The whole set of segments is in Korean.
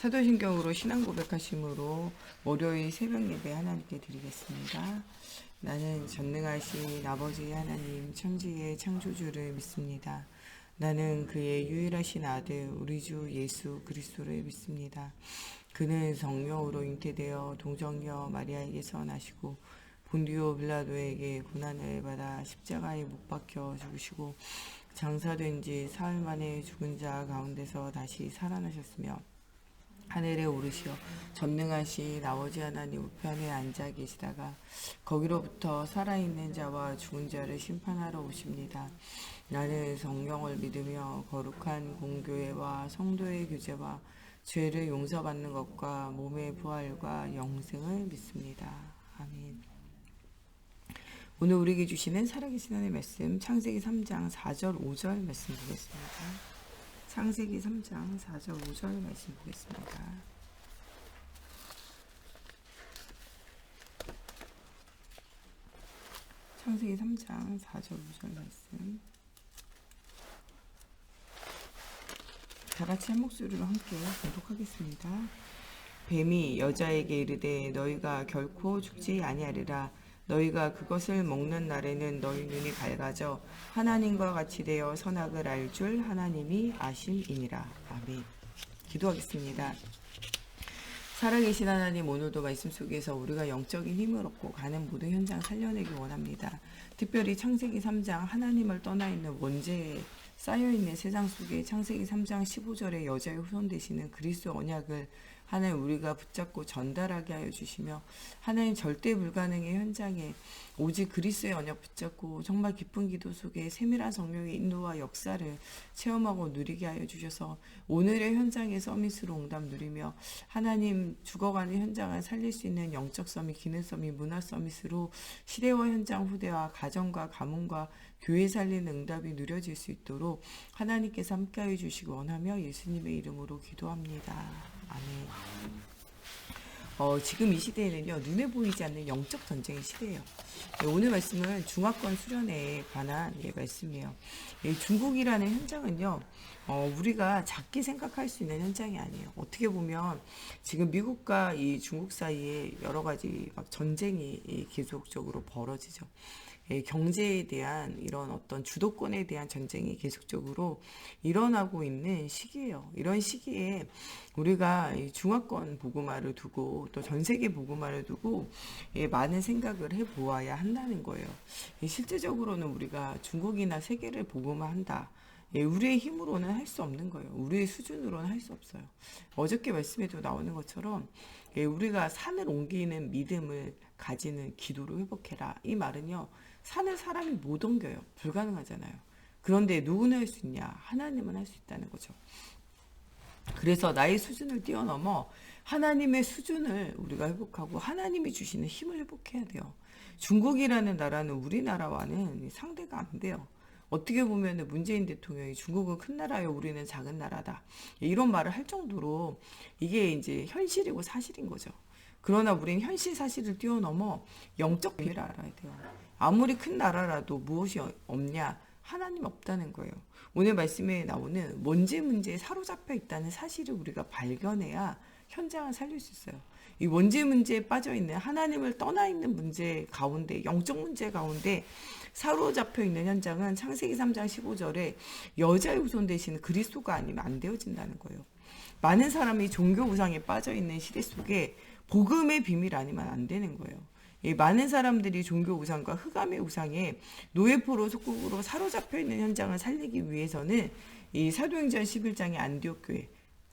사도신경으로 신앙 고백하심으로 월요일 새벽 예배 하나님께 드리겠습니다. 나는 전능하신 아버지 하나님 천지의 창조주를 믿습니다. 나는 그의 유일하신 아들 우리 주 예수 그리스도를 믿습니다. 그는 성령으로 잉태되어 동정녀 마리아에게서 나시고 본디오 빌라도에게 고난을 받아 십자가에 못 박혀 죽으시고 장사된 지 사흘 만에 죽은 자 가운데서 다시 살아나셨으며 하늘에 오르시어 전능하신 아버지 하나님 우편에 앉아 계시다가 거기로부터 살아있는 자와 죽은 자를 심판하러 오십니다. 나는 성령을 믿으며 거룩한 공교회와 성도의 교제와 죄를 용서받는 것과 몸의 부활과 영생을 믿습니다. 아멘. 오늘 우리에게 주시는 살아계신 하나님의 말씀 창세기 3장 4절 5절 말씀 보겠습니다. 창세기 3장 4절 5절 말씀 보겠습니다. 창세기 3장 4절 5절 말씀 다같이 한 목소리로 함께 봉독하겠습니다. 뱀이 여자에게 이르되 너희가 결코 죽지 아니하리라. 너희가 그것을 먹는 날에는 너희 눈이 밝아져 하나님과 같이 되어 선악을 알 줄 하나님이 아심이니라. 아멘. 기도하겠습니다. 살아계신 하나님, 오늘도 말씀 속에서 우리가 영적인 힘을 얻고 가는 모든 현장 살려내기 원합니다. 특별히 창세기 3장 하나님을 떠나 있는 원죄에 쌓여있는 세상 속에 창세기 3장 15절에 여자의 후손 되시는 그리스도 언약을 하나님 우리가 붙잡고 전달하게 하여 주시며 하나님 절대 불가능의 현장에 오직 그리스도의 언약 붙잡고 정말 깊은 기도 속에 세밀한 성령의 인도와 역사를 체험하고 누리게 하여 주셔서 오늘의 현장에 서밋으로 응답 누리며 하나님 죽어가는 현장을 살릴 수 있는 영적 서밋, 기능 서밋, 문화 서밋으로 시대와 현장 후대와 가정과 가문과 교회 살리는 응답이 누려질 수 있도록 하나님께서 함께해 주시기 원하며 예수님의 이름으로 기도합니다. 아멘. 지금 이 시대에는요, 눈에 보이지 않는 영적 전쟁의 시대예요. 오늘 말씀은 중화권 수련회에 관한 말씀이에요. 중국이라는 현장은요, 우리가 작게 생각할 수 있는 현장이 아니에요. 어떻게 보면 지금 미국과 이 중국 사이에 여러 가지 막 전쟁이 계속적으로 벌어지죠. 경제에 대한 이런 어떤 주도권에 대한 전쟁이 계속적으로 일어나고 있는 시기예요. 이런 시기에 우리가 이 중화권 복음화를 두고 또 전 세계 복음화를 두고 많은 생각을 해보아야 한다는 거예요. 실제적으로는 우리가 중국이나 세계를 복음화한다. 우리의 힘으로는 할 수 없는 거예요. 우리의 수준으로는 할 수 없어요. 어저께 말씀에도 나오는 것처럼 우리가 산을 옮기는 믿음을 가지는 기도로 회복해라. 이 말은요. 산을 사람이 못 옮겨요. 불가능하잖아요. 그런데 누구는 할 수 있냐? 하나님은 할 수 있다는 거죠. 그래서 나의 수준을 뛰어넘어 하나님의 수준을 우리가 회복하고 하나님이 주시는 힘을 회복해야 돼요. 중국이라는 나라는 우리나라와는 상대가 안 돼요. 어떻게 보면 문재인 대통령이 중국은 큰 나라요, 우리는 작은 나라다. 이런 말을 할 정도로 이게 이제 현실이고 사실인 거죠. 그러나 우리는 현실 사실을 뛰어넘어 영적 비밀을 알아야 돼요. 아무리 큰 나라라도 무엇이 없냐? 하나님 없다는 거예요. 오늘 말씀에 나오는 원죄 문제에 사로잡혀 있다는 사실을 우리가 발견해야 현장을 살릴 수 있어요. 이 원죄 문제에 빠져 있는 하나님을 떠나 있는 문제 가운데, 영적 문제 가운데 사로잡혀 있는 현장은 창세기 3장 15절에 여자의 후손 대신 그리스도가 아니면 안 되어진다는 거예요. 많은 사람이 종교 우상에 빠져 있는 시대 속에 복음의 비밀 아니면 안 되는 거예요. 많은 사람들이 종교 우상과 흑암의 우상에 노예포로 속국으로 사로잡혀 있는 현장을 살리기 위해서는 이 사도행전 11장의 안디옥 교회,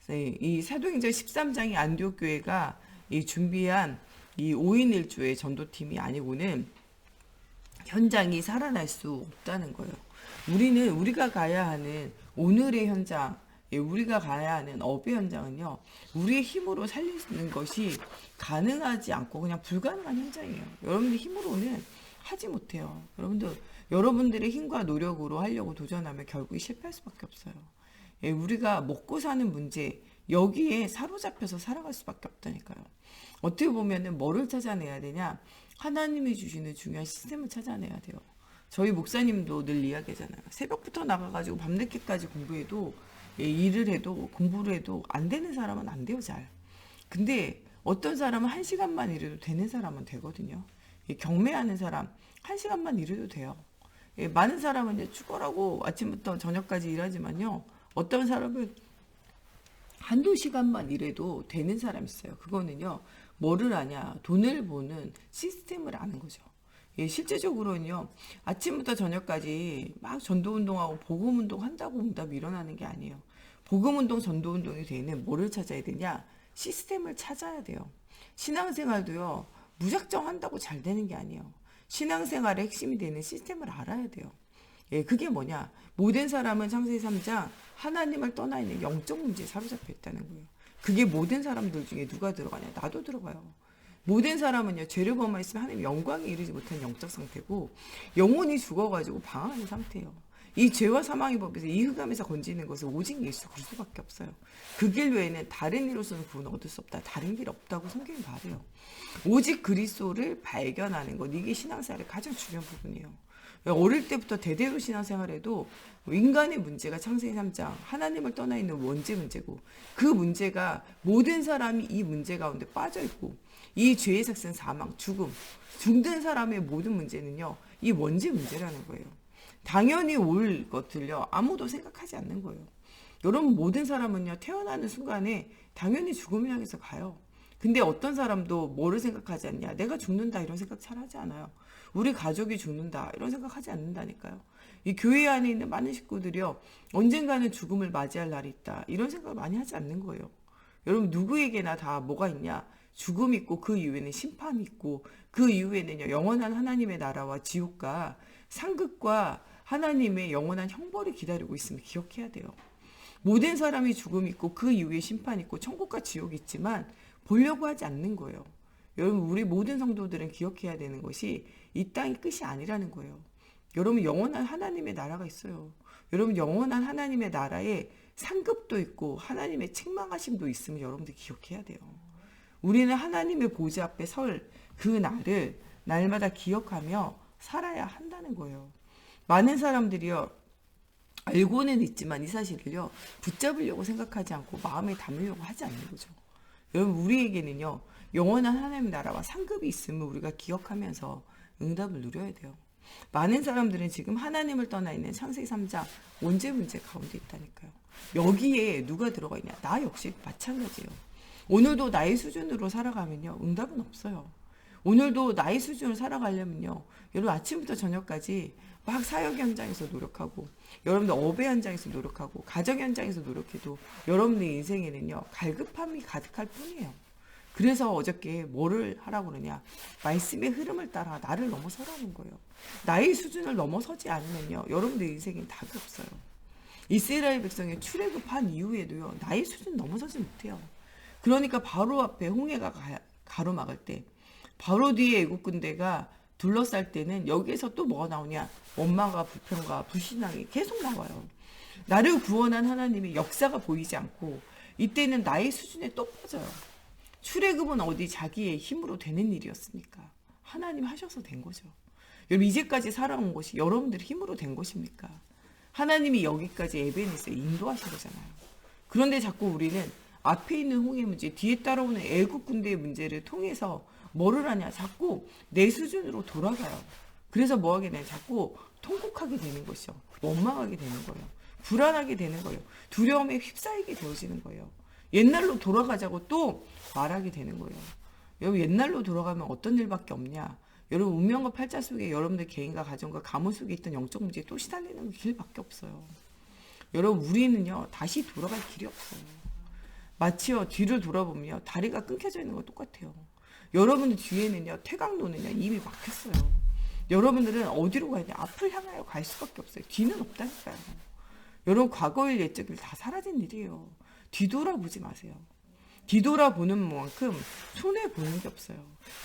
이 사도행전 13장의 안디옥 교회가 이 준비한 이 5인 1조의 전도팀이 아니고는 현장이 살아날 수 없다는 거예요. 우리가 가야 하는 오늘의 현장, 우리가 가야 하는 업의 현장은요, 우리의 힘으로 살리는 것이 가능하지 않고 그냥 불가능한 현장이에요. 여러분들 힘으로는 하지 못해요. 여러분들의 힘과 노력으로 하려고 도전하면 결국 실패할 수밖에 없어요. 우리가 먹고 사는 문제, 여기에 사로잡혀서 살아갈 수밖에 없다니까요. 어떻게 보면은 뭐를 찾아내야 되냐? 하나님이 주시는 중요한 시스템을 찾아내야 돼요. 저희 목사님도 늘 이야기하잖아요. 새벽부터 나가가지고 밤늦게까지 공부해도 일을 해도 공부를 해도 안 되는 사람은 안 돼요, 잘. 근데 어떤 사람은 1시간만 일해도 되는 사람은 되거든요. 경매하는 사람 1시간만 일해도 돼요. 많은 사람은 이제 죽어라고 아침부터 저녁까지 일하지만요. 어떤 사람은 한두 시간만 일해도 되는 사람이 있어요. 그거는요. 뭐를 아냐? 돈을 버는 시스템을 아는 거죠. 실제적으로는요. 아침부터 저녁까지 막 전도운동하고 복음운동 한다고 응답이 일어나는 게 아니에요. 복음운동, 전도운동이 되는 뭐를 찾아야 되냐? 시스템을 찾아야 돼요. 신앙생활도요. 무작정 한다고 잘 되는 게 아니에요. 신앙생활의 핵심이 되는 시스템을 알아야 돼요. 그게 뭐냐? 모든 사람은 창세기 3장 하나님을 떠나 있는 영적 문제에 사로잡혀 있다는 거예요. 그게 모든 사람들 중에 누가 들어가냐? 나도 들어가요. 모든 사람은요, 죄를 범하였으면 하나님 영광에 이르지 못한 영적 상태고, 영혼이 죽어가지고 방황하는 상태예요. 이 죄와 사망의 법에서 이 흑암에서 건지는 것은 오직 예수 그리스도밖에 없어요. 그 길 외에는 다른 이로서는 구원을 얻을 수 없다. 다른 길 없다고 성경이 말해요. 오직 그리스도를 발견하는 것, 이게 신앙생활의 가장 중요한 부분이에요. 어릴 때부터 대대로 신앙생활에도 인간의 문제가 창세기 3장 하나님을 떠나 있는 원죄 문제고, 그 문제가 모든 사람이 이 문제 가운데 빠져 있고, 이 죄의 삭슨 사망, 죽는 사람의 모든 문제는요, 이 원죄 문제라는 거예요. 당연히 올 것들요, 아무도 생각하지 않는 거예요. 여러분, 모든 사람은요, 태어나는 순간에 당연히 죽음을 향해서 가요. 근데 어떤 사람도 뭐를 생각하지 않냐? 내가 죽는다 이런 생각 잘 하지 않아요. 우리 가족이 죽는다 이런 생각하지 않는다니까요. 이 교회 안에 있는 많은 식구들이요, 언젠가는 죽음을 맞이할 날이 있다 이런 생각을 많이 하지 않는 거예요. 여러분 누구에게나 다 뭐가 있냐? 죽음 있고 그 이후에는 심판이 있고 그 이후에는요 영원한 하나님의 나라와 지옥과 상급과 하나님의 영원한 형벌이 기다리고 있음을 기억해야 돼요. 모든 사람이 죽음 있고 그 이후에 심판 있고 천국과 지옥이 있지만 보려고 하지 않는 거예요. 여러분 우리 모든 성도들은 기억해야 되는 것이 이 땅이 끝이 아니라는 거예요. 여러분 영원한 하나님의 나라가 있어요. 여러분 영원한 하나님의 나라에 상급도 있고 하나님의 책망하심도 있음을 여러분들 기억해야 돼요. 우리는 하나님의 보좌 앞에 설 그 날을 날마다 기억하며 살아야 한다는 거예요. 많은 사람들이요 알고는 있지만 이 사실을요 붙잡으려고 생각하지 않고 마음에 담으려고 하지 않는 거죠. 여러분 우리에게는요 영원한 하나님의 나라와 상급이 있음을 우리가 기억하면서 응답을 누려야 돼요. 많은 사람들은 지금 하나님을 떠나 있는 창세기 3장 원죄 문제 가운데 있다니까요. 여기에 누가 들어가 있냐? 나 역시 마찬가지예요. 오늘도 나의 수준으로 살아가면요 응답은 없어요. 오늘도 나의 수준으로 살아가려면요 여러분 아침부터 저녁까지 막 사역 현장에서 노력하고 여러분들 업의 현장에서 노력하고 가정 현장에서 노력해도 여러분들 인생에는요 갈급함이 가득할 뿐이에요. 그래서 어저께 뭐를 하라고 그러냐? 말씀의 흐름을 따라 나를 넘어서라는 거예요. 나의 수준을 넘어서지 않으면요 여러분들 인생엔 답이 없어요. 이스라엘 백성의 출애굽한 이후에도요 나의 수준 넘어서지 못해요. 그러니까 바로 앞에 홍해가 가로막을 때 바로 뒤에 애국 군대가 둘러쌀 때는 여기에서 또 뭐가 나오냐? 원망과 불평과 불신앙이 계속 나와요. 나를 구원한 하나님의 역사가 보이지 않고 이때는 나의 수준에 또 빠져요. 출애굽은 어디 자기의 힘으로 되는 일이었습니까? 하나님 하셔서 된 거죠. 여러분 이제까지 살아온 것이 여러분들의 힘으로 된 것입니까? 하나님이 여기까지 에베네스에 인도하신 거잖아요. 그런데 자꾸 우리는 앞에 있는 홍해 문제, 뒤에 따라오는 애국 군대의 문제를 통해서 뭐를 하냐? 자꾸 내 수준으로 돌아가요. 그래서 뭐 하게 되냐? 자꾸 통곡하게 되는 것이죠. 원망하게 되는 거예요. 불안하게 되는 거예요. 두려움에 휩싸이게 되어지는 거예요. 옛날로 돌아가자고 또 말하게 되는 거예요. 여러분 옛날로 돌아가면 어떤 일밖에 없냐? 여러분 운명과 팔자 속에 여러분들 개인과 가정과 가문 속에 있던 영적 문제에 또 시달리는 길밖에 없어요. 여러분 우리는요 다시 돌아갈 길이 없어요. 마치요 뒤를 돌아보면요 다리가 끊겨져 있는 거 똑같아요. 여러분들 뒤에는요 퇴각로는요 이미 막혔어요. 여러분들은 어디로 가야 돼? 앞을 향하여 갈 수밖에 없어요. 뒤는 없다니까요. 여러분 과거의 옛적이 다 사라진 일이에요. 뒤돌아보지 마세요. 뒤돌아보는 만큼 손해보는 게 없어요.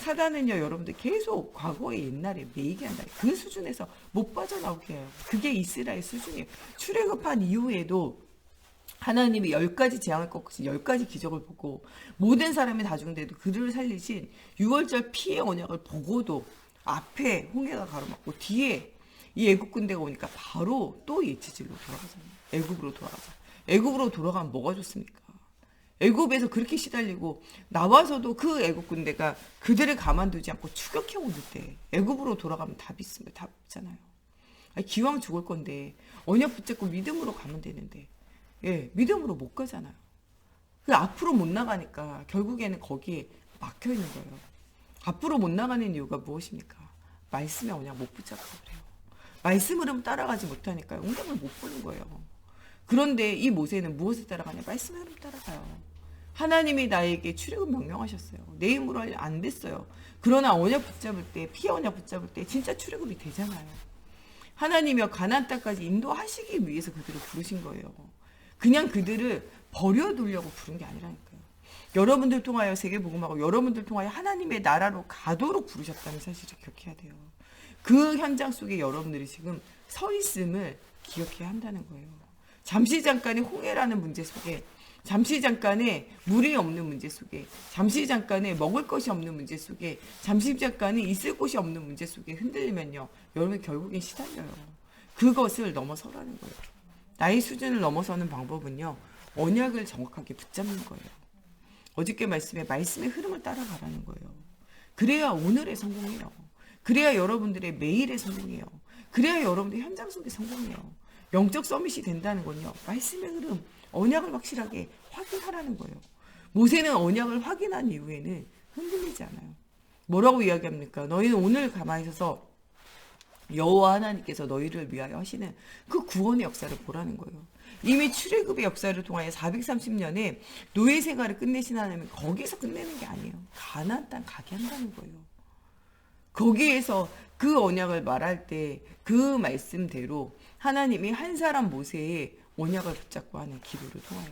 사단은요 여러분들 계속 과거의 옛날에 매이게 한다. 그 수준에서 못 빠져나오게 해요. 그게 이스라엘 수준이에요. 출애굽한 이후에도 하나님이 10가지 재앙을 꺾으신 10가지 기적을 보고 모든 사람이 다 죽는데도 그들을 살리신 6월절 피의 언약을 보고도 앞에 홍해가 가로막고 뒤에 이 애국 군대가 오니까 바로 또 예치질로 돌아가잖아요. 애국으로 돌아가자. 애국으로 돌아가면 뭐가 좋습니까? 애국에서 그렇게 시달리고 나와서도 그 애국 군대가 그들을 가만두지 않고 추격해 오는 때 애국으로 돌아가면 답이 있으면 답 없잖아요. 아니, 기왕 죽을 건데 언약 붙잡고 믿음으로 가면 되는데 예, 믿음으로 못 가잖아요. 그 앞으로 못 나가니까 결국에는 거기에 막혀 있는 거예요. 앞으로 못 나가는 이유가 무엇입니까? 말씀의 언약 못 붙잡고 그래요. 말씀 흐름 따라가지 못하니까 응답을 못 보는 거예요. 그런데 이 모세는 무엇을 따라가냐? 말씀의 흐름 따라가요. 하나님이 나에게 출애굽 명령하셨어요. 내 힘으로 안 됐어요. 그러나 언약 붙잡을 때, 피 언약 붙잡을 때 진짜 출애굽이 되잖아요. 하나님이여 가나안 땅까지 인도하시기 위해서 그들을 부르신 거예요. 그냥 그들을 버려두려고 부른 게 아니라니까요. 여러분들 통하여 세계복음하고 여러분들 통하여 하나님의 나라로 가도록 부르셨다는 사실을 기억해야 돼요. 그 현장 속에 여러분들이 지금 서 있음을 기억해야 한다는 거예요. 잠시 잠깐의 홍해라는 문제 속에, 잠시 잠깐의 물이 없는 문제 속에, 잠시 잠깐의 먹을 것이 없는 문제 속에, 잠시 잠깐의 있을 곳이 없는 문제 속에 흔들리면요, 여러분 결국엔 시달려요. 그것을 넘어서라는 거예요. 나의 수준을 넘어서는 방법은요, 언약을 정확하게 붙잡는 거예요. 어저께 말씀의 흐름을 따라가라는 거예요. 그래야 오늘의 성공이에요. 그래야 여러분들의 매일의 성공이에요. 그래야 여러분들 현장 속의 성공이에요. 영적 서밋이 된다는 건요, 말씀의 흐름, 언약을 확실하게 확인하라는 거예요. 모세는 언약을 확인한 이후에는 흔들리지 않아요. 뭐라고 이야기합니까? 너희는 오늘 가만히 있어서 여호와 하나님께서 너희를 위하여 하시는 그 구원의 역사를 보라는 거예요. 이미 출애굽의 역사를 통하여 430년에 노예 생활을 끝내신 하나님은 거기서 끝내는 게 아니에요. 가나안 땅 가게 한다는 거예요. 거기에서 그 언약을 말할 때 그 말씀대로 하나님이 한 사람 모세의 언약을 붙잡고 하는 기도를 통하여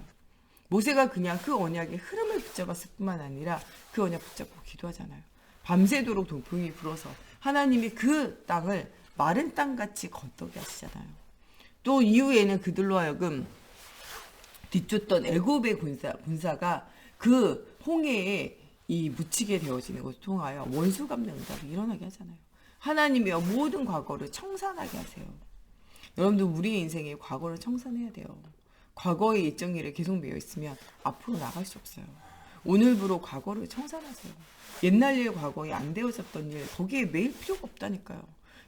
모세가 그냥 그 언약의 흐름을 붙잡았을 뿐만 아니라 그 언약 붙잡고 기도하잖아요. 밤새도록 동풍이 불어서 하나님이 그 땅을 마른 땅같이 건너게 하시잖아요. 또 이후에는 그들로 하여금 뒤쫓던 애굽의 군사가 그 홍해에 묻히게 되어지는 것을 통하여 원수 갚는 응답이 일어나게 하잖아요. 하나님이여 모든 과거를 청산하게 하세요. 여러분들 우리의 인생에 과거를 청산해야 돼요. 과거의 일정일에 계속 매여 있으면 앞으로 나갈 수 없어요. 오늘부로 과거를 청산하세요. 옛날 일, 과거에 안 되어졌던 일, 거기에 매일 필요가 없다니까요.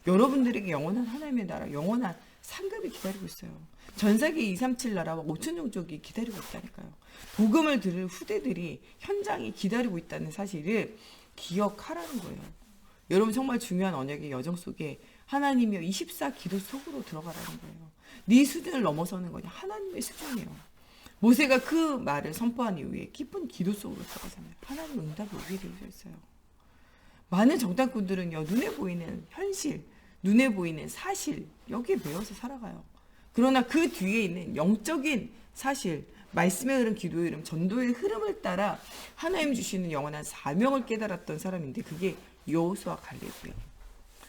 여러분들에게 영원한 하나님의 나라, 영원한 상급이 기다리고 있어요. 전세계 237 나라와 5천 종족이 기다리고 있다니까요. 복음을 들을 후대들이 현장에 기다리고 있다는 사실을 기억하라는 거예요. 여러분 정말 중요한 언약의 여정 속에 하나님이여 24 기도 속으로 들어가라는 거예요. 네 수준을 넘어서는 거냐? 하나님의 수준이에요. 모세가 그 말을 선포한 이후에 깊은 기도 속으로 들어가잖아요. 하나님 응답이 오게 되어 있어요. 많은 정탐꾼들은요, 눈에 보이는 현실, 눈에 보이는 사실, 여기에 매여서 살아가요. 그러나 그 뒤에 있는 영적인 사실, 말씀의 흐름, 기도의 흐름, 전도의 흐름을 따라 하나님 주시는 영원한 사명을 깨달았던 사람인데 그게 여호수아 갈렙이에요.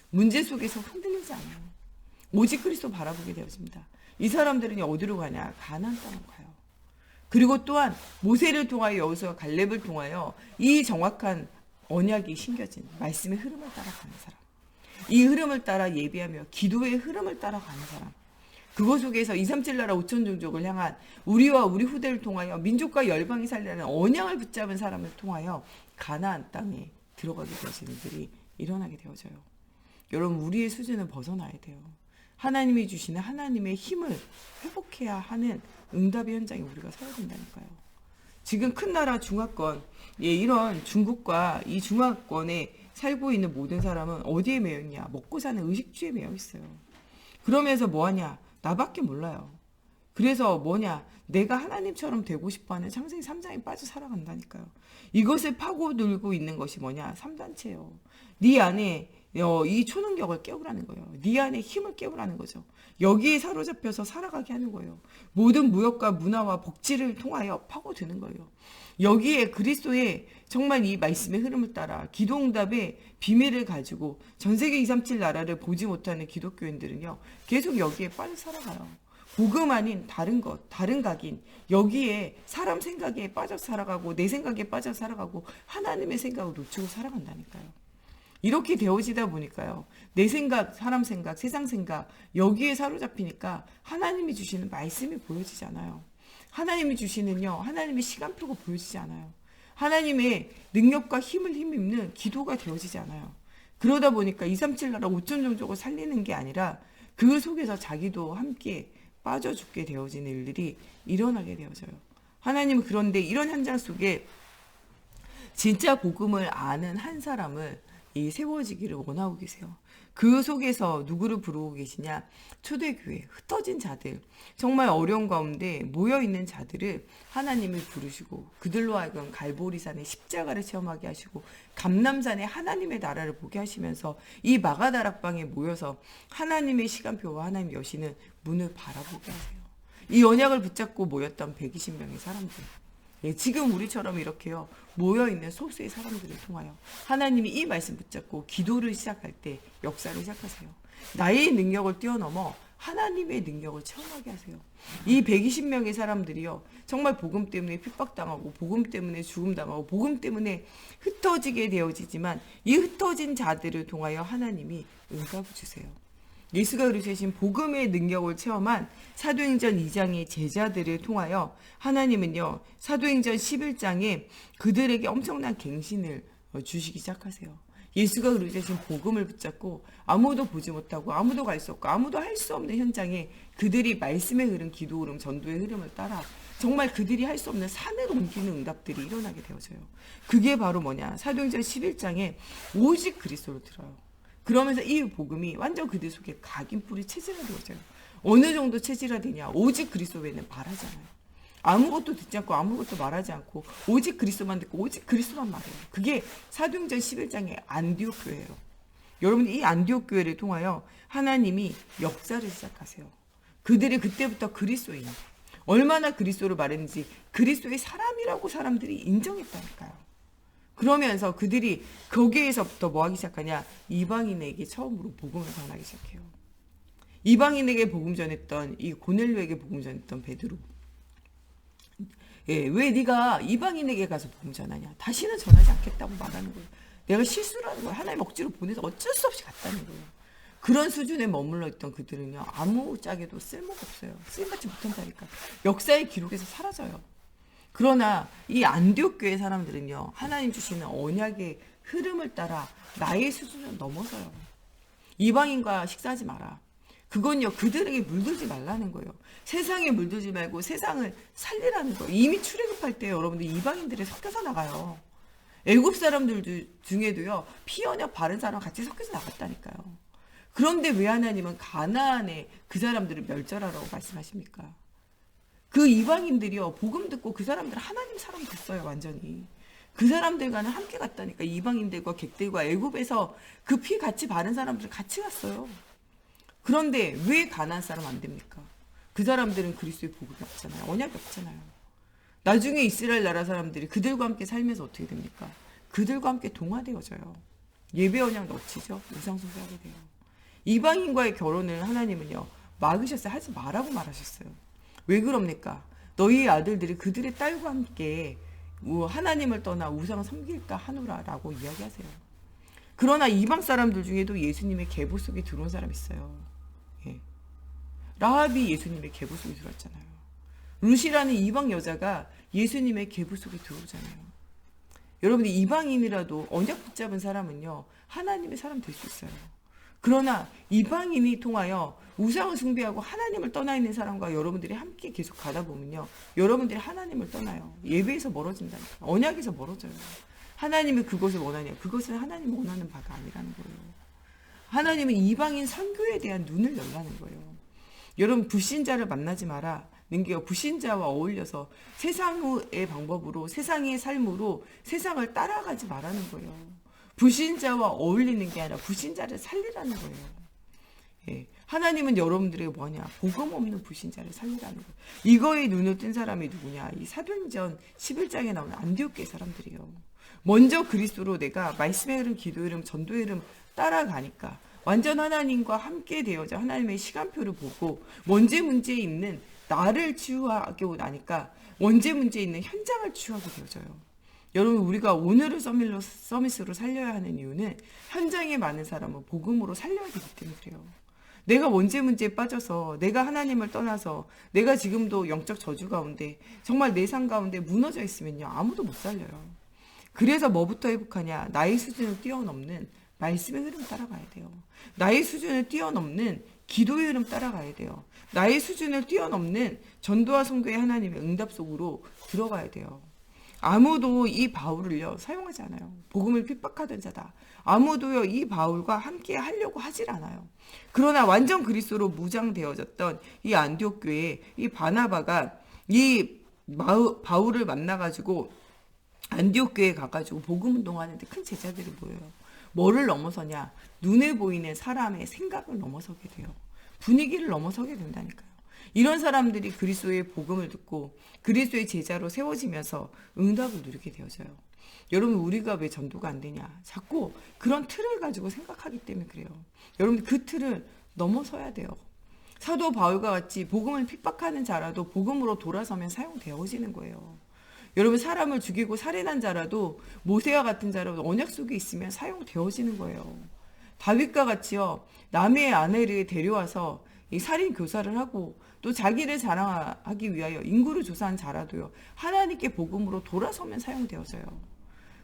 문제 속에서 흔들리지 않아요. 오직 그리스도 바라보게 되어집니다. 이 사람들은 어디로 가냐? 가나안 땅으로 가요. 그리고 또한 모세를 통하여 여호수아 갈렙을 통하여 이 정확한 언약이 심겨진 말씀의 흐름을 따라가는 사람, 이 흐름을 따라 예비하며 기도의 흐름을 따라가는 사람, 그것 속에서 237 나라 5천 종족을 향한 우리와 우리 후대를 통하여 민족과 열방이 살리라는 언약을 붙잡은 사람을 통하여 가나안 땅에 들어가게 되어지는 일이 일어나게 되어져요. 여러분 우리의 수준은 벗어나야 돼요. 하나님이 주시는 하나님의 힘을 회복해야 하는 응답의 현장에 우리가 서야 된다니까요. 지금 큰 나라 중화권, 이런 중국과 이 중화권에 살고 있는 모든 사람은 어디에 매여 있냐? 먹고 사는 의식주에 매여 있어요. 그러면서 뭐하냐? 나밖에 몰라요. 그래서 뭐냐? 내가 하나님처럼 되고 싶어하는 창세기 3장에 빠져 살아간다니까요. 이것을 파고들고 있는 것이 뭐냐? 3단체예요. 네 안에 이 초능력을 깨우라는 거예요. 네 안에 힘을 깨우라는 거죠. 여기에 사로잡혀서 살아가게 하는 거예요. 모든 무역과 문화와 복지를 통하여 파고드는 거예요. 여기에 그리스도의 정말 이 말씀의 흐름을 따라 기도응답의 비밀을 가지고 전세계 237 나라를 보지 못하는 기독교인들은요. 계속 여기에 빠져 살아가요. 복음 아닌 다른 것, 다른 각인, 여기에 사람 생각에 빠져 살아가고 내 생각에 빠져 살아가고 하나님의 생각을 놓치고 살아간다니까요. 이렇게 되어지다 보니까요. 내 생각, 사람 생각, 세상 생각 여기에 사로잡히니까 하나님이 주시는 말씀이 보여지지 않아요. 하나님이 주시는요. 하나님의 시간표가 보여지지 않아요. 하나님의 능력과 힘을 힘입는 기도가 되어지지 않아요. 그러다 보니까 237 나라 5천 종족을 살리는 게 아니라 그 속에서 자기도 함께 빠져 죽게 되어지는 일들이 일어나게 되어져요. 하나님은 그런데 이런 현장 속에 진짜 복음을 아는 한 사람을 세워지기를 원하고 계세요. 그 속에서 누구를 부르고 계시냐? 초대교회, 흩어진 자들, 정말 어려운 가운데 모여있는 자들을 하나님이 부르시고 그들로 하여금 갈보리산의 십자가를 체험하게 하시고 감람산의 하나님의 나라를 보게 하시면서 이 마가다락방에 모여서 하나님의 시간표와 하나님의 여시는 문을 바라보게 하세요. 이 언약을 붙잡고 모였던 120명의 사람들, 지금 우리처럼 이렇게요 모여있는 소수의 사람들을 통하여 하나님이 이 말씀 붙잡고 기도를 시작할 때 역사를 시작하세요. 나의 능력을 뛰어넘어 하나님의 능력을 체험하게 하세요. 이 120명의 사람들이요 정말 복음 때문에 핍박당하고 복음 때문에 죽음당하고 복음 때문에 흩어지게 되어지지만 이 흩어진 자들을 통하여 하나님이 응답을 주세요. 예수가 그리스도신 복음의 능력을 체험한 사도행전 2장의 제자들을 통하여 하나님은요 사도행전 11장에 그들에게 엄청난 갱신을 주시기 시작하세요. 예수가 그리스도신 복음을 붙잡고 아무도 보지 못하고 아무도 갈 수 없고 아무도 할 수 없는 현장에 그들이 말씀의 흐름, 기도 흐름, 전도의 흐름을 따라 정말 그들이 할 수 없는 산을 옮기는 응답들이 일어나게 되어져요. 그게 바로 뭐냐? 사도행전 11장에 오직 그리스도를 들어요. 그러면서 이 복음이 완전 그들 속에 각인 뿌리 체질화 되어져요. 어느 정도 체질화되냐? 오직 그리스도 외에는 말하잖아요. 아무것도 듣지 않고 아무것도 말하지 않고 오직 그리스도만 듣고 오직 그리스도만 말해요. 그게 사도행전 11장의 안디옥 교회예요. 여러분, 이 안디옥 교회를 통하여 하나님이 역사를 시작하세요. 그들이 그때부터 그리스도인, 얼마나 그리스도를 말했는지 그리스도의 사람이라고 사람들이 인정했다니까요. 그러면서 그들이 거기에서부터 뭐 하기 시작하냐? 이방인에게 처음으로 복음을 전하기 시작해요. 이방인에게 복음 전했던, 이 고넬료에게 복음 전했던 베드로. 예, 왜 네가 이방인에게 가서 복음 전하냐? 다시는 전하지 않겠다고 말하는 거예요. 내가 실수를 하는 거예요. 하나님 억지로 보내서 어쩔 수 없이 갔다는 거예요. 그런 수준에 머물러 있던 그들은요, 아무짝에도 쓸모가 없어요. 쓰임받지 못한다니까. 역사의 기록에서 사라져요. 그러나 이 안디옥 교회 사람들은요, 하나님 주시는 언약의 흐름을 따라 나의 수준을 넘어서요. 이방인과 식사하지 마라. 그건요, 그들에게 물들지 말라는 거예요. 세상에 물들지 말고 세상을 살리라는 거예요. 이미 출애굽할 때 여러분들 이방인들이 섞여서 나가요. 애굽 사람들 중에도요, 피 언약 바른 사람 같이 섞여서 나갔다니까요. 그런데 왜 하나님은 가나안에 그 사람들을 멸절하라고 말씀하십니까? 그 이방인들이요, 복음 듣고 그 사람들 하나님 사람 됐어요, 완전히. 그 사람들과는 함께 갔다니까. 이방인들과 객들과 애굽에서 그 피 같이 바른 사람들 같이 갔어요. 그런데 왜 가나안 사람 안 됩니까? 그 사람들은 그리스도의 복음이 없잖아요. 언약이 없잖아요. 나중에 이스라엘 나라 사람들이 그들과 함께 살면서 어떻게 됩니까? 그들과 함께 동화되어져요. 예배 언약 놓치죠. 우상숭배하게 돼요. 이방인과의 결혼을 하나님은요, 막으셨어요. 하지 말라고 말하셨어요. 왜 그럽니까? 너희의 아들들이 그들의 딸과 함께 하나님을 떠나 우상을 섬길까 하노라라고 이야기하세요. 그러나 이방 사람들 중에도 예수님의 계보 속에 들어온 사람 있어요. 예. 라합이 예수님의 계보 속에 들어왔잖아요. 룻이라는 이방 여자가 예수님의 계보 속에 들어오잖아요. 여러분들 이방인이라도 언약 붙잡은 사람은요, 하나님의 사람 될 수 있어요. 그러나 이방인이 통하여 우상을 숭배하고 하나님을 떠나 있는 사람과 여러분들이 함께 계속 가다 보면요, 여러분들이 하나님을 떠나요. 예배에서 멀어진다니까. 언약에서 멀어져요. 하나님이 그것을 원하냐? 그것은 하나님이 원하는 바가 아니라는 거예요. 하나님은 이방인 선교에 대한 눈을 열라는 거예요. 여러분, 불신자를 만나지 마라. 는게요, 불신자와 어울려서 세상의 방법으로, 세상의 삶으로 세상을 따라가지 말라는 거예요. 불신자와 어울리는 게 아니라 불신자를 살리라는 거예요. 예. 하나님은 여러분들에게 뭐냐? 복음 없는 불신자를 살리라는 거예요. 이거에 눈을 뜬 사람이 누구냐? 이 사도행전 11장에 나오는 안디옥 교회 사람들이에요. 먼저 그리스도로 내가 말씀의 흐름, 기도의 흐름, 전도의 흐름 따라가니까 완전 하나님과 함께 되어져 하나님의 시간표를 보고 원죄 문제에 있는 나를 치유하고 나니까 원죄 문제에 있는 현장을 치유하게 되어져요. 여러분, 우리가 오늘을 서밋으로 살려야 하는 이유는 현장에 많은 사람을 복음으로 살려야 되기 때문에 그래요. 내가 원죄 문제에 빠져서, 내가 하나님을 떠나서, 내가 지금도 영적 저주 가운데, 정말 내 삶 가운데 무너져 있으면요, 아무도 못 살려요. 그래서 뭐부터 회복하냐? 나의 수준을 뛰어넘는 말씀의 흐름 따라가야 돼요. 나의 수준을 뛰어넘는 기도의 흐름 따라가야 돼요. 나의 수준을 뛰어넘는 전도와 선교의 하나님의 응답 속으로 들어가야 돼요. 아무도 이 바울을요, 사용하지 않아요. 복음을 핍박하던 자다. 아무도요, 이 바울과 함께 하려고 하질 않아요. 그러나 완전 그리스도로 무장되어졌던 이 안디옥 교회에 이 바나바가 이 바울을 만나가지고 안디옥 교회에 가가지고 복음 운동하는데 큰 제자들이 보여요. 뭐를 넘어서냐? 눈에 보이는 사람의 생각을 넘어서게 돼요. 분위기를 넘어서게 된다니까요. 이런 사람들이 그리스도의 복음을 듣고 그리스도의 제자로 세워지면서 응답을 누리게 되어져요. 여러분, 우리가 왜 전도가 안 되냐? 자꾸 그런 틀을 가지고 생각하기 때문에 그래요. 여러분, 그 틀을 넘어서야 돼요. 사도 바울과 같이 복음을 핍박하는 자라도 복음으로 돌아서면 사용되어지는 거예요. 여러분, 사람을 죽이고 살인한 자라도 모세와 같은 자라도 언약 속에 있으면 사용되어지는 거예요. 다윗과 같이요, 남의 아내를 데려와서 이 살인 교사를 하고 또 자기를 자랑하기 위하여 인구를 조사한 자라도요, 하나님께 복음으로 돌아서면 사용되어져요.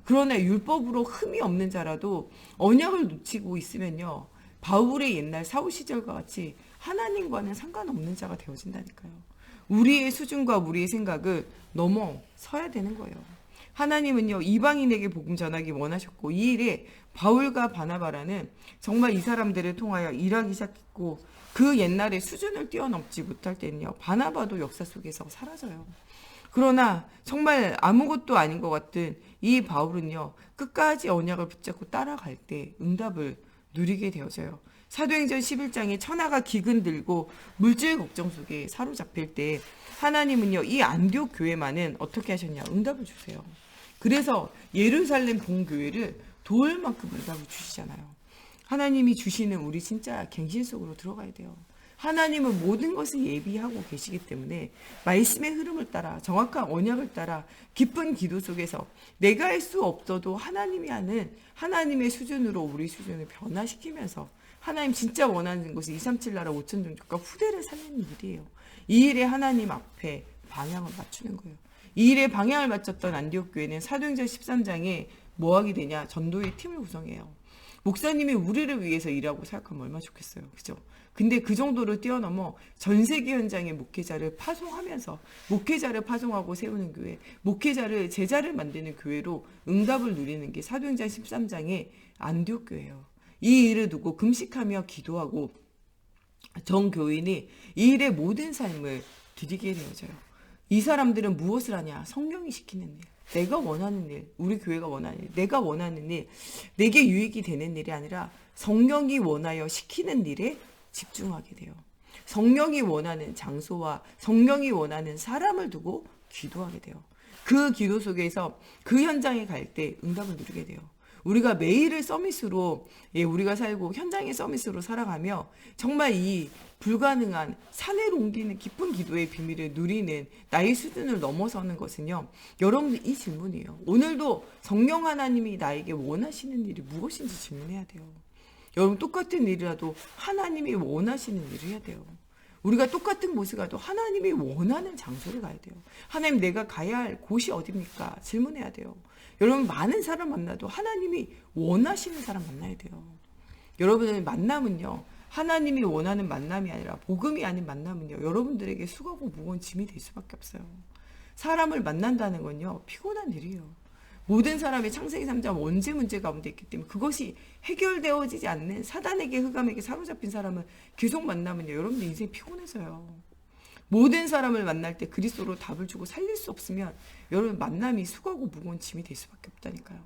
그러나 율법으로 흠이 없는 자라도 언약을 놓치고 있으면요, 바울의 옛날 사울 시절과 같이 하나님과는 상관없는 자가 되어진다니까요. 우리의 수준과 우리의 생각을 넘어서야 되는 거예요. 하나님은요, 이방인에게 복음 전하기 원하셨고, 이 일에 바울과 바나바라는 정말 이 사람들을 통하여 일하기 시작했고, 그 옛날의 수준을 뛰어넘지 못할 때는요, 바나바도 역사 속에서 사라져요. 그러나 정말 아무것도 아닌 것 같은 이 바울은요, 끝까지 언약을 붙잡고 따라갈 때 응답을 누리게 되어져요. 사도행전 11장에 천하가 기근 들고 물질 걱정 속에 사로잡힐 때 하나님은요, 이 안디옥 교회만은 어떻게 하셨냐? 응답을 주세요. 그래서 예루살렘 본교회를 도울 만큼 응답을 주시잖아요. 하나님이 주시는 우리 진짜 갱신 속으로 들어가야 돼요. 하나님은 모든 것을 예비하고 계시기 때문에 말씀의 흐름을 따라 정확한 언약을 따라 깊은 기도 속에서 내가 할 수 없어도 하나님이 하는 하나님의 수준으로 우리 수준을 변화시키면서 하나님 진짜 원하는 것이 237 나라 5천 종족과 후대를 살리는 일이에요. 이 일에 하나님 앞에 방향을 맞추는 거예요. 이 일에 방향을 맞췄던 안디옥 교회는 사도행전 13장에 뭐 하게 되냐? 전도의 팀을 구성해요. 목사님이 우리를 위해서 일하고 생각하면 얼마나 좋겠어요. 그죠? 근데 그 정도로 뛰어넘어 전 세계 현장의 목회자를 파송하면서 목회자를 파송하고 세우는 교회, 목회자를 제자를 만드는 교회로 응답을 누리는 게 사도행전 13장의 안디옥 교회예요. 이 일을 두고 금식하며 기도하고 전 교인이 이 일의 모든 삶을 드리게 되어져요. 이 사람들은 무엇을 하냐? 성령이 시키는 일. 내가 원하는 일, 우리 교회가 원하는 일, 내가 원하는 일, 내게 유익이 되는 일이 아니라 성령이 원하여 시키는 일에 집중하게 돼요. 성령이 원하는 장소와 성령이 원하는 사람을 두고 기도하게 돼요. 그 기도 속에서 그 현장에 갈 때 응답을 누리게 돼요. 우리가 매일을 서밋으로 우리가 살고 현장의 서밋으로 살아가며 정말 이 불가능한 산을 옮기는 깊은 기도의 비밀을 누리는 나의 수준을 넘어서는 것은요. 여러분들 이 질문이에요. 오늘도 성령 하나님이 나에게 원하시는 일이 무엇인지 질문해야 돼요. 여러분 똑같은 일이라도 하나님이 원하시는 일을 해야 돼요. 우리가 똑같은 곳을 가도 하나님이 원하는 장소를 가야 돼요. 하나님 내가 가야 할 곳이 어디입니까? 질문해야 돼요. 여러분 많은 사람 만나도 하나님이 원하시는 사람 만나야 돼요. 여러분의 만남은요. 하나님이 원하는 만남이 아니라 복음이 아닌 만남은요. 여러분들에게 수고하고 무거운 짐이 될 수밖에 없어요. 사람을 만난다는 건요. 피곤한 일이에요. 모든 사람의 창세기 3장 원죄 문제 가운데 있기 때문에 그것이 해결되어지지 않는 사단에게 흑암에게 사로잡힌 사람을 계속 만나면요. 여러분들 인생이 피곤해서요. 모든 사람을 만날 때 그리스도로 답을 주고 살릴 수 없으면 여러분 만남이 수고하고 무거운 짐이 될 수밖에 없다니까요.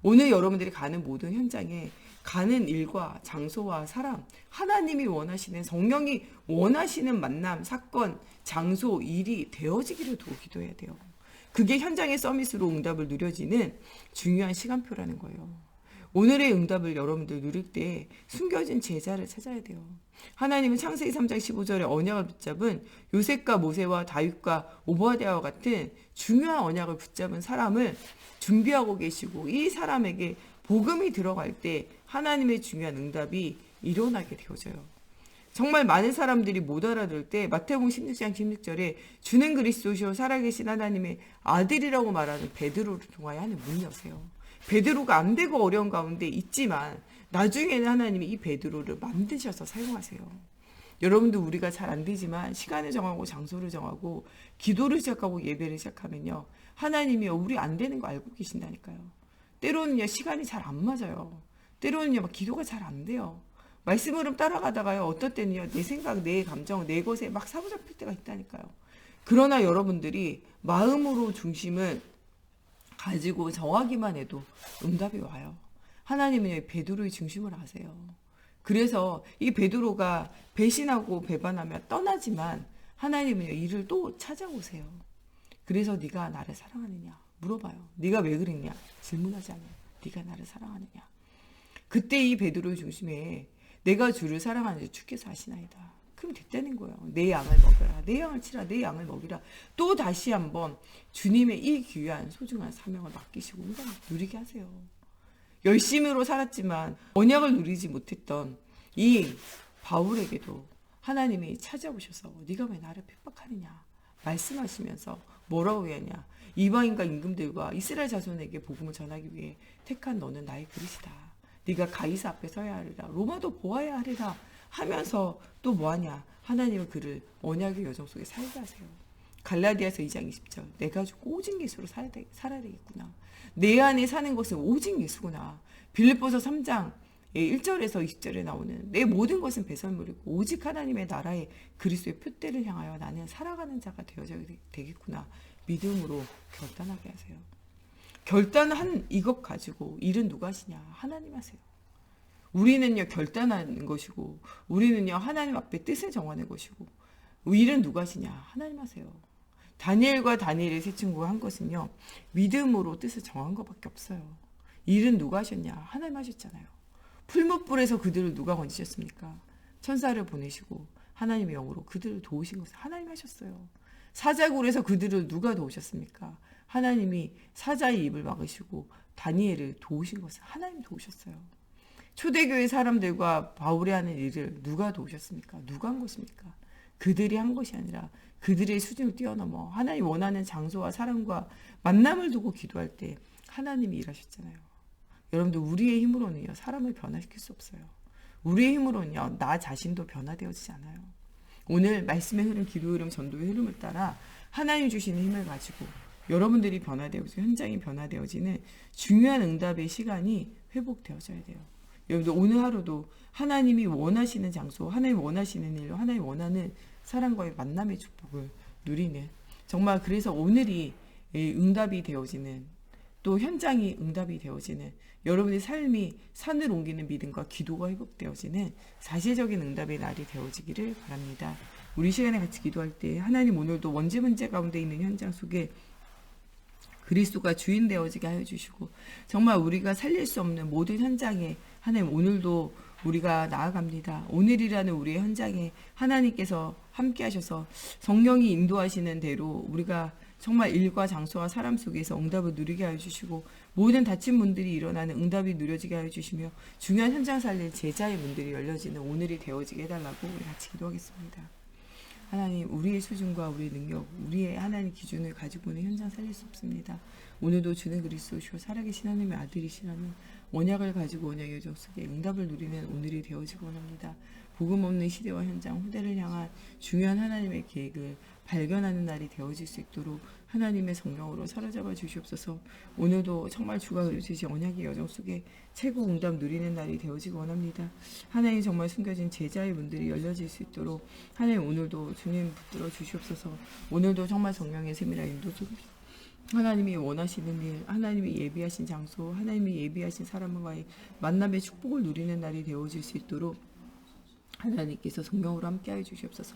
오늘 여러분들이 가는 모든 현장에 가는 일과 장소와 사람, 하나님이 원하시는 성령이 원하시는 만남, 사건, 장소, 일이 되어지기를 두고 기도해야 돼요. 그게 현장의 서밋으로 응답을 누려지는 중요한 시간표라는 거예요. 오늘의 응답을 여러분들 누릴 때 숨겨진 제자를 찾아야 돼요. 하나님은 창세기 3장 15절에 언약을 붙잡은 요셉과 모세와 다윗과 오바댜와 같은 중요한 언약을 붙잡은 사람을 준비하고 계시고 이 사람에게 복음이 들어갈 때 하나님의 중요한 응답이 일어나게 되어져요. 정말 많은 사람들이 못 알아들 때 마태복음 16장 16절에 주는 그리스도시요 살아계신 하나님의 아들이라고 말하는 베드로를 통하여 하는 문이 여세요. 베드로가 안 되고 어려운 가운데 있지만 나중에는 하나님이 이 베드로를 만드셔서 사용하세요. 여러분들 우리가 잘 안 되지만 시간을 정하고 장소를 정하고 기도를 시작하고 예배를 시작하면요. 하나님이요 우리 안 되는 거 알고 계신다니까요. 때로는요 시간이 잘 안 맞아요. 때로는요 막 기도가 잘 안 돼요. 말씀 흐름 따라가다가요 어떨 때는요 내 생각, 내 감정, 내 것에 막 사로잡힐 때가 있다니까요. 그러나 여러분들이 마음으로 중심을 가지고 정하기만 해도 응답이 와요. 하나님은 베드로의 중심을 아세요. 그래서 이 베드로가 배신하고 배반하며 떠나지만 하나님은 이를 또 찾아오세요. 그래서 네가 나를 사랑하느냐 물어봐요. 네가 왜 그랬냐 질문하지 않아요. 네가 나를 사랑하느냐. 그때 이 베드로의 중심에 내가 주를 사랑하는지 주께서 아시나이다. 그럼 됐다는 거예요. 내 양을 먹여라. 내 양을 치라. 내 양을 먹이라. 또 다시 한번 주님의 이 귀한 소중한 사명을 맡기시고 응답을 누리게 하세요. 열심으로 살았지만 언약을 누리지 못했던 이 바울에게도 하나님이 찾아오셔서 네가 왜 나를 핍박하느냐 말씀하시면서 뭐라고 하냐. 이방인과 임금들과 이스라엘 자손에게 복음을 전하기 위해 택한 너는 나의 그릇이다. 네가 가이사 앞에 서야 하리라. 로마도 보아야 하리라. 하면서 또 뭐하냐. 하나님은 그를 언약의 여정 속에 살게 하세요. 갈라디아서 2장 20절. 내가 아주 오직 예수로 살아야 되겠구나. 내 안에 사는 것은 오직 예수구나. 빌립보서 3장 1절에서 20절에 나오는 내 모든 것은 배설물이고 오직 하나님의 나라의 그리스도의 표대를 향하여 나는 살아가는 자가 되어져야 되겠구나. 믿음으로 결단하게 하세요. 결단한 이것 가지고 일은 누가 하시냐? 하나님 하세요. 우리는요 결단하는 것이고 우리는요 하나님 앞에 뜻을 정하는 것이고 일은 누가 하시냐? 하나님 하세요. 다니엘과 다니엘의 세 친구가 한 것은요 믿음으로 뜻을 정한 것밖에 없어요. 일은 누가 하셨냐? 하나님 하셨잖아요. 풀무불에서 그들을 누가 건지셨습니까? 천사를 보내시고 하나님의 영으로 그들을 도우신 것을 하나님 하셨어요. 사자굴에서 그들을 누가 도우셨습니까? 하나님이 사자의 입을 막으시고 다니엘을 도우신 것을 하나님 도우셨어요. 초대교회 사람들과 바울이 하는 일을 누가 도우셨습니까? 누가 한 것입니까? 그들이 한 것이 아니라 그들의 수준을 뛰어넘어 하나님 원하는 장소와 사람과 만남을 두고 기도할 때 하나님이 일하셨잖아요. 여러분들 우리의 힘으로는요 사람을 변화시킬 수 없어요. 우리의 힘으로는요 나 자신도 변화되어지지 않아요. 오늘 말씀의 흐름, 기도의 흐름, 전도의 흐름을 따라 하나님 주시는 힘을 가지고 여러분들이 변화되어지고 현장이 변화되어지는 중요한 응답의 시간이 회복되어져야 돼요. 여러분들 오늘 하루도 하나님이 원하시는 장소, 하나님이 원하시는 일로 하나님이 원하는 사람과의 만남의 축복을 누리는 정말 그래서 오늘이 응답이 되어지는 또 현장이 응답이 되어지는 여러분의 삶이 산을 옮기는 믿음과 기도가 회복되어지는 사실적인 응답의 날이 되어지기를 바랍니다. 우리 시간에 같이 기도할 때 하나님 오늘도 원죄 문제 가운데 있는 현장 속에 그리스도가 주인 되어지게 하여 주시고 정말 우리가 살릴 수 없는 모든 현장에 하나님 오늘도 우리가 나아갑니다. 오늘이라는 우리의 현장에 하나님께서 함께 하셔서 성령이 인도하시는 대로 우리가 정말 일과 장소와 사람 속에서 응답을 누리게 하여 주시고 모든 다친 문들이 일어나는 응답이 누려지게 하여 주시며 중요한 현장 살릴 제자의 문들이 열려지는 오늘이 되어지게 해달라고 우리 같이 기도하겠습니다. 하나님 우리의 수준과 우리의 능력 우리의 하나님 기준을 가지고는 현장 살릴 수 없습니다. 오늘도 주는 그리스도시오 살아계신 하나님의 아들이시라는 언약을 가지고 언약의 여정 속에 응답을 누리는 오늘이 되어지고 원합니다. 복음 없는 시대와 현장 후대를 향한 중요한 하나님의 계획을 발견하는 날이 되어질 수 있도록 하나님의 성령으로 사로잡아 주시옵소서. 오늘도 정말 주가 그려주신 언약의 여정 속에 최고 응답 누리는 날이 되어지고 원합니다. 하나님 정말 숨겨진 제자의 문들이 열려질 수 있도록 하나님 오늘도 주님 붙들어 주시옵소서. 오늘도 정말 성령의 세밀한 인도 속에 하나님이 원하시는 일, 하나님이 예비하신 장소, 하나님이 예비하신 사람과의 만남의 축복을 누리는 날이 되어질 수 있도록 하나님께서 성령으로 함께하여 주시옵소서.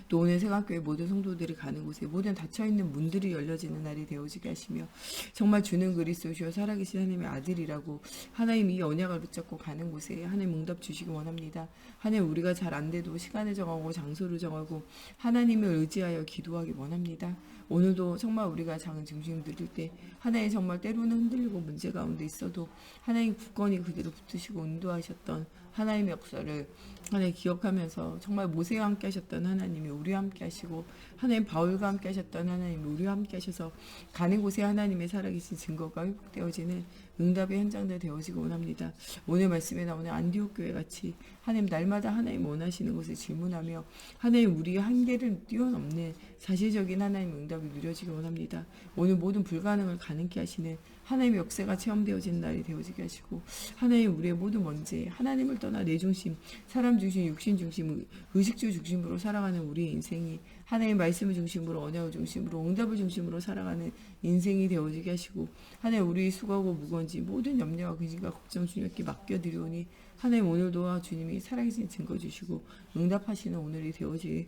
또 오늘 세강교회 모든 성도들이 가는 곳에 모든 닫혀있는 문들이 열려지는 날이 되어지게 하시며 정말 주는 그리스도시오 살아계신 하나님의 아들이라고 하나님 이 언약을 붙잡고 가는 곳에 하나님 응답 주시기 원합니다. 하나님 우리가 잘 안 돼도 시간을 정하고 장소를 정하고 하나님을 의지하여 기도하기 원합니다. 오늘도 정말 우리가 작은 중심 들일 때 하나님 정말 때로는 흔들리고 문제 가운데 있어도 하나님 굳건히 그대로 붙으시고 인도하셨던 하나님의 역사를 하나님 기억하면서 정말 모세와 함께 하셨던 하나님이 우리와 함께 하시고 하나님 바울과 함께 하셨던 하나님이 우리와 함께 하셔서 가는 곳에 하나님의 살아계신 증거가 회복되어지는 응답의 현장들 되어지고 원합니다. 오늘 말씀에 나오는 안디옥 교회 같이 하나님 날마다 하나님 원하시는 것을 질문하며 하나님 우리의 한계를 뛰어넘는 사실적인 하나님 응답을 누려지기 원합니다. 오늘 모든 불가능을 가능케 하시는 하나님의 역사가 체험되어지는 날이 되어지게 하시고 하나님 우리의 모든 문제 하나님을 떠나 내 중심 사람 중심 육신 중심 의식주 중심으로 살아가는 우리의 인생이 하나님 말씀을 중심으로 언약을 중심으로 응답을 중심으로 살아가는 인생이 되어지게 하시고 하나님 우리의 수고하고 무거운지 모든 염려와 근심과 걱정 주님께 맡겨드리오니 하나님 오늘도 주님이 살아계신 증거 주시고 응답하시는 오늘이 되어지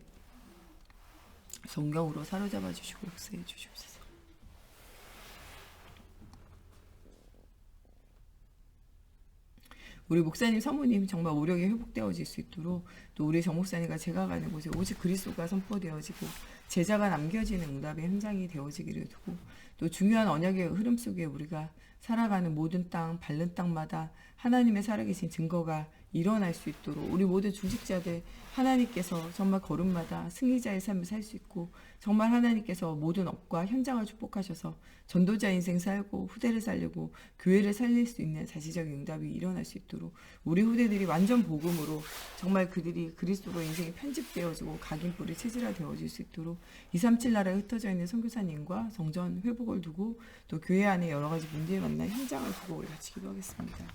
성경으로 사로잡아 주시고 역사해 주시옵소서. 우리 목사님, 사모님 정말 오력이 회복되어질 수 있도록 또 우리 정 목사님과 제가 가는 곳에 오직 그리스도가 선포되어지고 제자가 남겨지는 응답의 현장이 되어지기를 두고 또 중요한 언약의 흐름 속에 우리가 살아가는 모든 땅, 밟는 땅마다 하나님의 살아계신 증거가 일어날 수 있도록 우리 모든 중직자들 하나님께서 정말 걸음마다 승리자의 삶을 살 수 있고 정말 하나님께서 모든 업과 현장을 축복하셔서 전도자 인생 살고 후대를 살리고 교회를 살릴 수 있는 자체적 응답이 일어날 수 있도록 우리 후대들이 완전 복음으로 정말 그들이 그리스도로 인생이 편집되어지고 각인뿔이 체질화되어질 수 있도록 237 나라에 흩어져 있는 선교사님과 성전 회복을 두고 또 교회 안에 여러 가지 문제에 만난 현장을 두고 우리 같이 기도하겠습니다.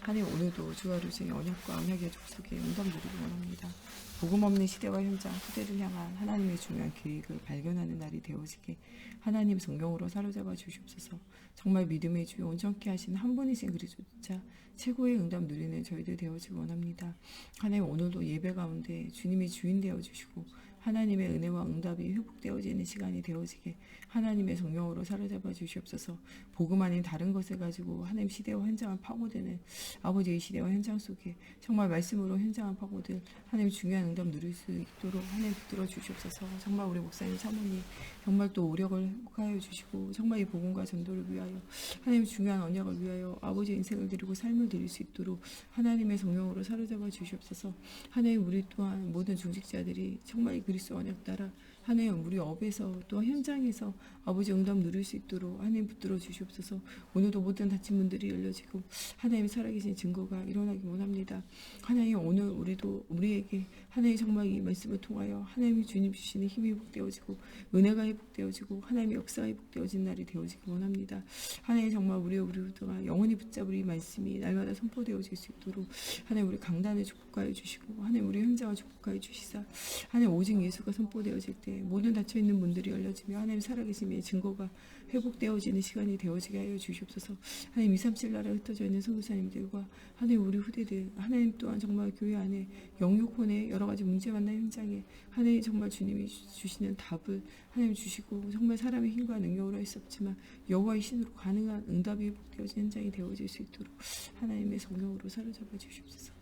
하나님 오늘도 주와 루중의 언약과 언약의 족속에 응답 누리기 원합니다. 복음 없는 시대와 현장, 후대를 향한 하나님의 중요한 계획을 발견하는 날이 되어지게 하나님 성령으로 사로잡아 주시옵소서. 정말 믿음의 주여 온전케 하신 한 분이신 그리스도자 최고의 응답 누리는 저희들 되어지기 원합니다. 하나님 오늘도 예배 가운데 주님이 주인 되어 주시고 하나님의 은혜와 응답이 회복되어지는 시간이 되어지게 하나님의 성령으로 사로잡아 주시옵소서. 복음 아닌 다른 것을 가지고 하나님 시대와 현장을 파고드는 아버지의 시대와 현장 속에 정말 말씀으로 현장을 파고들 하나님 중요한 응답 누릴 수 있도록 하나님 붙들어 주시옵소서. 정말 우리 목사님 사모님 정말 또 오력을 회복하여 주시고 정말 이 복음과 전도를 위하여 하나님 중요한 언약을 위하여 아버지의 인생을 드리고 삶을 드릴 수 있도록 하나님의 성령으로 사로잡아 주시옵소서. 하나님 우리 또한 모든 중직자들이 정말 이 그리스도 언약 따라 하나님 우리 업에서 또 현장에서 아버지 응답 누릴 수 있도록 하나님 붙들어 주시옵소서. 오늘도 모든 다친 문들이 열려지고 하나님 살아계신 증거가 일어나기 원합니다. 하나님 오늘 우리에게 하나님 정말 이 말씀을 통하여 하나님이 주님 주시는 힘이 회복되어지고 은혜가 회복되어지고 하나님의 역사가 회복되어진 날이 되어지기 원합니다. 하나님 정말 우리가 영원히 붙잡을 이 말씀이 날마다 선포되어질 수 있도록 하나님 우리 강단을 축복하여 주시고 하나님 우리 현장을 축복하여 주시사 하나님 오직 예수가 선포되어질 때 모든 닫혀있는 문들이 열려지며 하나님 살아계심의 증거가 회복되어지는 시간이 되어지게 하여 주시옵소서. 하나님 237 나라에 흩어져 있는 선교사님들과 하나님 우리 후대들 하나님 또한 정말 교회 안에 영육혼의 여러 가지 문제 만난 현장에 하나님 정말 주님이 주시는 답을 하나님 주시고 정말 사람의 힘과 능력으로 할 수 없지만 여호와의 신으로 가능한 응답이 회복되어진 현장이 되어질 수 있도록 하나님의 성령으로 사로잡아 주시옵소서.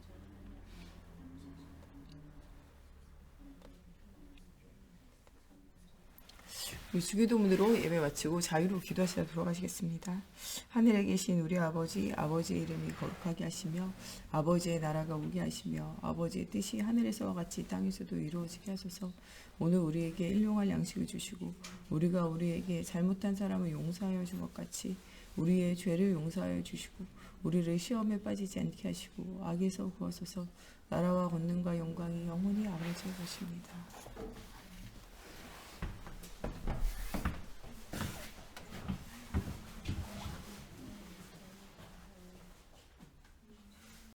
주기도문으로 예배 마치고 자유로 기도하시다 돌아가시겠습니다. 하늘에 계신 우리 아버지, 아버지의 이름이 거룩하게 하시며 아버지의 나라가 오게 하시며 아버지의 뜻이 하늘에서와 같이 땅에서도 이루어지게 하소서. 오늘 우리에게 일용할 양식을 주시고 우리가 우리에게 잘못한 사람을 용서하여 준 것 같이 우리의 죄를 용서하여 주시고 우리를 시험에 빠지지 않게 하시고 악에서 구하소서. 나라와 권능과 영광이 영원히 아버지의 것입니다.